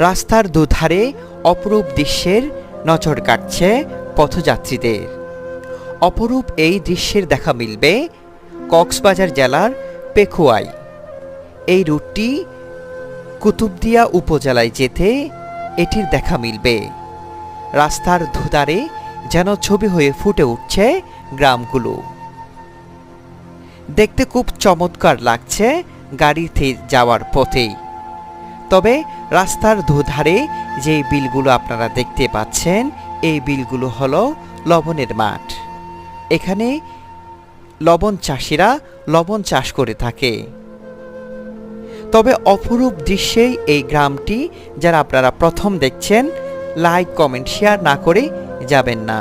রাস্তার দুধারে অপরূপ দৃশ্যের নজর কাটছে পথযাত্রীদের। অপরূপ এই দৃশ্যের দেখা মিলবে কক্সবাজার জেলার পেখুয়ায়। এই রুটটি কুতুবদিয়া উপজেলায় যেতে এটির দেখা মিলবে। রাস্তার দুধারে যেন ছবি হয়ে ফুটে উঠছে গ্রামগুলো। দেখতে খুব চমৎকার লাগছে গাড়িতে যাওয়ার পথেই। তবে রাস্তার দুধারে যে বিলগুলো আপনারা দেখতে পাচ্ছেন, এই বিলগুলো হলো লবণের মাঠ। এখানে লবণ চাষিরা লবণ চাষ করে থাকে। তবে অপরূপ দৃশ্যেই এই গ্রামটি, যারা আপনারা প্রথম দেখছেন, লাইক কমেন্ট শেয়ার না করে যাবেন না।